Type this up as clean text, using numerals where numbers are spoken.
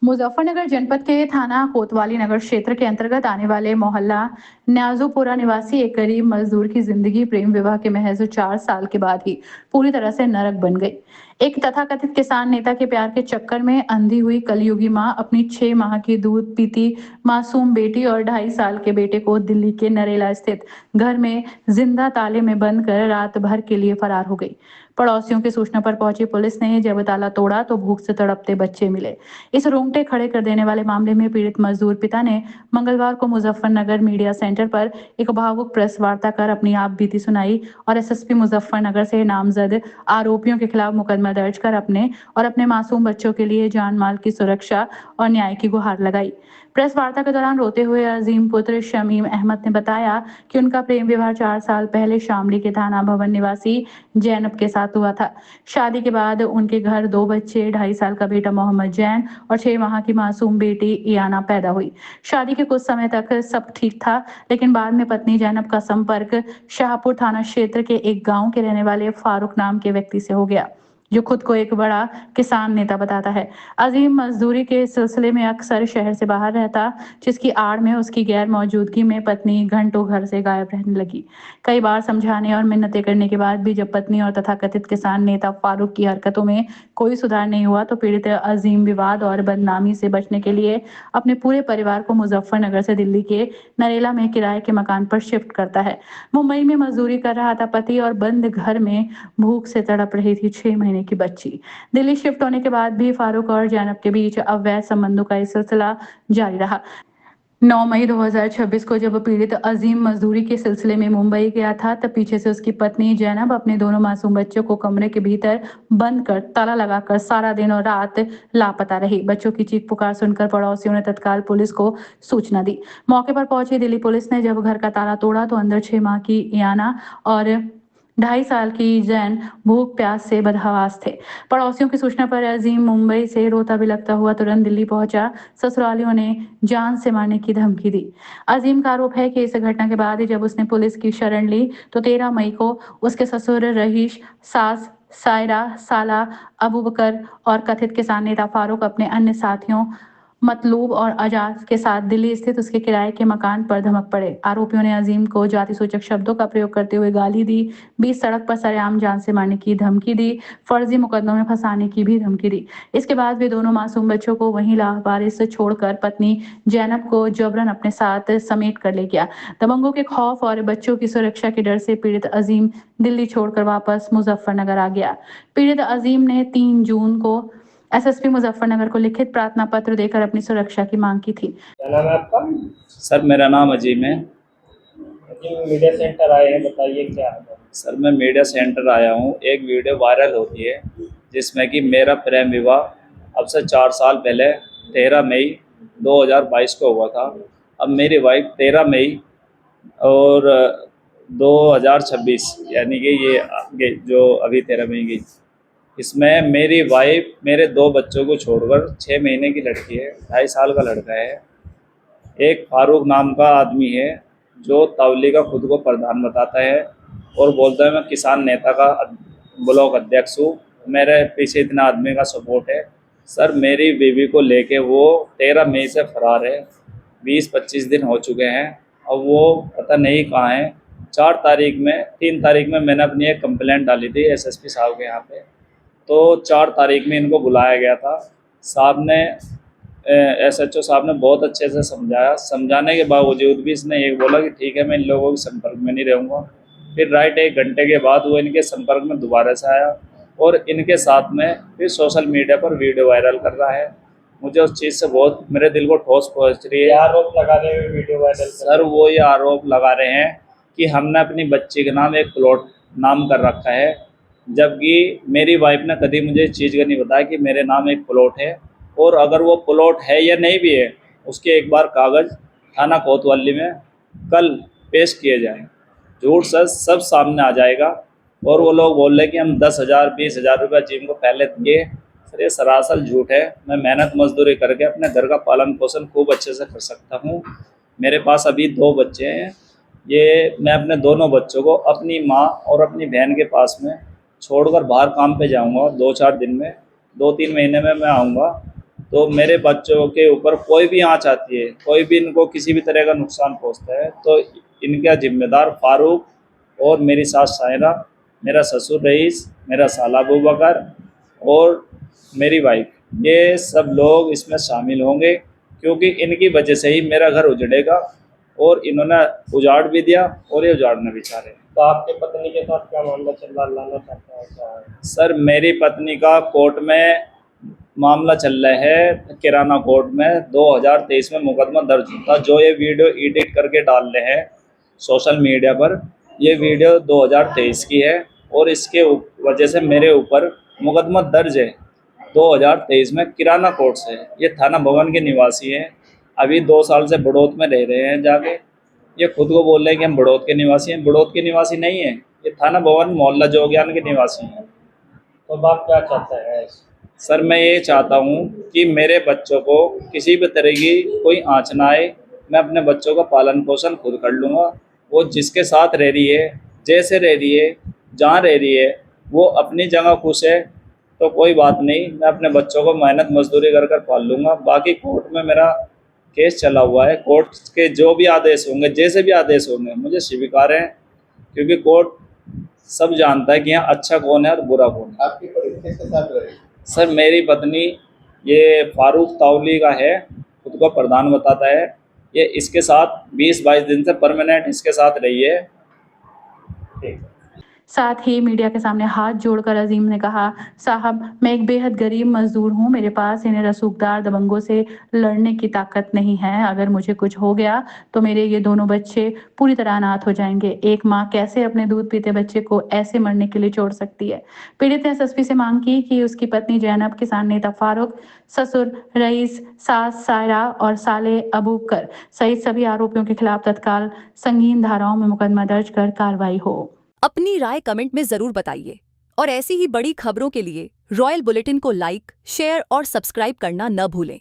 मुजफ्फरनगर जनपद के थाना कोतवाली नगर क्षेत्र के अंतर्गत आने वाले मोहल्ला न्याजोपुरा निवासी एक गरीब मजदूर की जिंदगी प्रेम विवाह के महज 4 साल के बाद ही पूरी तरह से नरक बन गई। एक तथाकथित किसान नेता के प्यार के चक्कर में अंधी हुई कलयुगी मां अपनी 6 माह की दूध पीती मासूम बेटी और 2.5 साल के बेटे को दिल्ली के नरेला स्थित घर में जिंदा ताले में बंद कर रात भर के लिए फरार हो गई। पड़ोसियों की सूचना पर पहुंची पुलिस ने जब ताला तोड़ा तो भूख से तड़पते बच्चे मिले। इस रोंगटे खड़े कर देने वाले मामले में पीड़ित मजदूर पिता ने मंगलवार को मुजफ्फरनगर मीडिया सेंटर पर एक भावुक प्रेस वार्ता कर अपनी आप बीती सुनाई और एसएसपी मुजफ्फरनगर से नामजद आरोपियों के खिलाफ मुकदमा दर्ज कर अपने मासूम बच्चों के लिए जान माल की सुरक्षा और न्याय की गुहार लगाई। प्रेस वार्ता के दौरान रोते हुए अजीम पुत्र शमीम अहमद ने बताया कि उनका प्रेम विवाह 4 साल पहले शामली के थाना भवन निवासी जैनब के साथ हुआ था। शादी के बाद उनके घर 2 बच्चे, 2.5 साल का बेटा मोहम्मद जैन और 6 माह की मासूम बेटी इयाना पैदा हुई। शादी के कुछ समय तक सब ठीक था, लेकिन बाद में पत्नी जैनब का संपर्क शाहपुर थाना क्षेत्र के एक गांव के रहने वाले फारूक नाम के व्यक्ति से हो गया, जो खुद को एक बड़ा किसान नेता बताता है। अजीम मजदूरी के सिलसिले में अक्सर शहर से बाहर रहता, जिसकी आड़ में उसकी गैर मौजूदगी में पत्नी घंटों घर से गायब रहने लगी। कई बार समझाने और मिन्नतें करने के बाद भी जब पत्नी और तथाकथित किसान नेता फारूक की हरकतों में कोई सुधार नहीं हुआ तो पीड़ित अजीम विवाद और बदनामी से बचने के लिए अपने पूरे परिवार को मुजफ्फरनगर से दिल्ली के नरेला में किराए के मकान पर शिफ्ट करता है। मुंबई में मजदूरी कर रहा था पति और बंद घर में भूख से तड़प रही थी 6 महीने की बच्ची। दिल्ली शिफ्ट होने के बाद भी फारूक और जैनब के बीच अवैध संबंधों का ये सिलसिला जारी रहा। 9 मई 2026 को जब पीड़ित अजीम मजदूरी के सिलसिले में मुंबई गया था, तब पीछे से उसकी पत्नी जैनब अपने दोनों मासूम बच्चों को कमरे के भीतर बंद कर ताला लगाकर सारा दिन और रात लापता रही। बच्चों की चीख पुकार सुनकर पड़ोसियों ने तत्काल पुलिस को सूचना दी। मौके पर पहुंची दिल्ली पुलिस ने जब घर का ताला तोड़ा तो अंदर 6 माह की इयाना और 2.5 साल की जैन भूख प्यास से बदहवास थे। पड़ोसियों की सूचना पर अजीम मुंबई से रोता बिलखता हुआ तुरंत दिल्ली पहुंचा। ससुरालियों ने जान से मारने की धमकी दी। अजीम का आरोप है कि इस घटना के बाद जब उसने पुलिस की शरण ली तो 13 मई को उसके ससुर रहीश, सास सायरा, साला अबू बकर और कथित किसान नेता फारूक अपने अन्य साथियों मतलूब और आजाद के साथ दिल्ली स्थित उसके किराए के मकान पर धमक पड़े। आरोपियों ने अजीम को जाति सूचक शब्दों का प्रयोग करते हुए गाली दी, बीच सड़क पर सरेआम जान से मारने की धमकी दी, फर्जी मुकदमों में फंसाने की भी धमकी दी। इसके बाद भी दोनों मासूम बच्चों को वहीं लावारिस छोड़कर पत्नी जैनब को जबरन अपने साथ समेट कर ले गया। दबंगों के खौफ और बच्चों की सुरक्षा के डर से पीड़ित अजीम दिल्ली छोड़कर वापस मुजफ्फरनगर आ गया। पीड़ित अजीम ने 3 जून को एसएसपी मुजफ्फरनगर को लिखित प्रार्थना पत्र देकर अपनी सुरक्षा की मांग की थी। क्या नाम है आपका? सर मेरा नाम अजीम है। अजीम मीडिया सेंटर आए हैं, बताइए क्या है? सर मैं मीडिया सेंटर आया हूँ। एक वीडियो वायरल होती है जिसमें कि मेरा प्रेम विवाह अब से 4 साल पहले 13 मई 2022 को हुआ था। अब मेरी वाइफ 13 मई और 2026 यानी कि ये जो अभी 13 मई की, इसमें मेरी वाइफ मेरे 2 बच्चों को छोड़कर 6 महीने की लड़की है, 2.5 साल का लड़का है, एक फारूक नाम का आदमी है जो तबलीग का खुद को प्रधान बताता है और बोलता है मैं किसान नेता का ब्लॉक अध्यक्ष हूँ, मेरे पीछे इतना आदमी का सपोर्ट है। सर मेरी बीवी को लेके वो 13 मई से फरार है, 20-25 दिन हो चुके हैं। अब वो पता नहीं कहाँ है। 3 तारीख में मैंने अपनी एक कंप्लेंट डाली थी एसएसपी साहब के यहाँ पे, तो 4 तारीख में इनको बुलाया गया था। साहब ने एसएचओ साहब ने बहुत अच्छे से समझाया। समझाने के बावजूद भी इसने ये बोला कि ठीक है मैं इन लोगों के संपर्क में नहीं रहूँगा। फिर राइट 1 घंटे के बाद वो इनके संपर्क में दोबारा से आया और इनके साथ में फिर सोशल मीडिया पर वीडियो वायरल कर रहा है। मुझे उस चीज़ से बहुत मेरे दिल को ठोस पहुँच रही है। आरोप लगा रहे हैं वीडियो वायरल? सर वो ये आरोप लगा रहे हैं कि हमने अपनी बच्ची के नाम एक प्लॉट नाम कर रखा है, जबकि मेरी वाइफ ने कभी मुझे इस चीज़ का नहीं बताया कि मेरे नाम एक प्लॉट है। और अगर वो प्लॉट है या नहीं भी है उसके एक बार कागज़ थाना कोतवाली में कल पेश किए जाएँ, झूठ सच सब सामने आ जाएगा। और वो लोग बोल रहे कि हम 10,000 20,000 रुपये जिम को पहले दिए। सर ये सरासर झूठ है। मैं मेहनत मजदूरी करके अपने घर का पालन पोषण खूब अच्छे से कर सकता हूँ। मेरे पास अभी 2 बच्चे हैं। ये मैं अपने दोनों बच्चों को अपनी माँ और अपनी बहन के पास में छोड़कर बाहर काम पे जाऊँगा 2-4 दिन में, 2-3 महीने में मैं आऊँगा। तो मेरे बच्चों के ऊपर कोई भी आँच आती है, कोई भी इनको किसी भी तरह का नुकसान पहुंचता है, तो इनका जिम्मेदार फारूक और मेरी सास सायरा, मेरा ससुर रईस, मेरा साला अबू बकर और मेरी वाइफ, ये सब लोग इसमें शामिल होंगे, क्योंकि इनकी वजह से ही मेरा घर उजड़ेगा और इन्होंने उजाड़ भी दिया और ये उजाड़ना भी चाह रहे हैं। तो आपके पत्नी के साथ क्या मामला चल रहा है, लाना चाहते हैं क्या है? सर, मेरी पत्नी का कोर्ट में मामला चल रहा है, किराना कोर्ट में 2023 में मुकदमा दर्ज था। जो ये वीडियो एडिट करके डाल रहे हैं सोशल मीडिया पर, ये वीडियो 2023 की है और इसके वजह से मेरे ऊपर मुकदमा दर्ज है 2023 में किराना कोर्ट से। ये थाना भवन के निवासी हैं, अभी 2 साल से बड़ौत में रह रहे हैं जाके। ये खुद को बोल रहे हैं कि हम बड़ौत के निवासी हैं, बड़ौत के निवासी नहीं है, ये थाना भवन मोहल्ला जोगियान के निवासी हैं। तो बात क्या चाहते हैं? सर, मैं ये चाहता हूँ कि मेरे बच्चों को किसी भी तरह की कोई आँच ना आए। मैं अपने बच्चों का पालन पोषण खुद कर लूँगा। वो जिसके साथ रह रही है, जैसे रह रही है, जहाँ रह रही है, वो अपनी जगह खुश है तो कोई बात नहीं, मैं अपने बच्चों को मेहनत मजदूरी कर कर पाल लूँगा। बाकी कोर्ट में मेरा केस चला हुआ है, कोर्ट के जो भी आदेश होंगे, जैसे भी आदेश होंगे, मुझे स्वीकार है, क्योंकि कोर्ट सब जानता है कि यहाँ अच्छा कौन है और बुरा कौन है। आपकी पत्नी किसके साथ रही? सर, मेरी पत्नी ये फारूक तावली का है, खुद को प्रधान बताता है। ये इसके साथ 20-22 दिन से परमानेंट इसके साथ रही है। ठीक। साथ ही मीडिया के सामने हाथ जोड़कर अजीम ने कहा, साहब, मैं एक बेहद गरीब मजदूर हूँ, मेरे पास इन्हें रसूखदार दबंगों से लड़ने की ताकत नहीं है। अगर मुझे कुछ हो गया तो मेरे ये दोनों बच्चे पूरी तरह अनाथ हो जाएंगे। एक माँ कैसे अपने दूध पीते बच्चे को ऐसे मरने के लिए छोड़ सकती है? पीड़ित ने एसएसपी से मांग की कि उसकी पत्नी जैनब, किसान नेता फारूक, ससुर रईस, सास सायरा और साले अबूबकर सहित सभी आरोपियों के खिलाफ तत्काल संगीन धाराओं में मुकदमा दर्ज कर कार्रवाई हो। अपनी राय कमेंट में जरूर बताइए और ऐसी ही बड़ी खबरों के लिए रॉयल बुलेटिन को लाइक, शेयर और सब्सक्राइब करना न भूलें।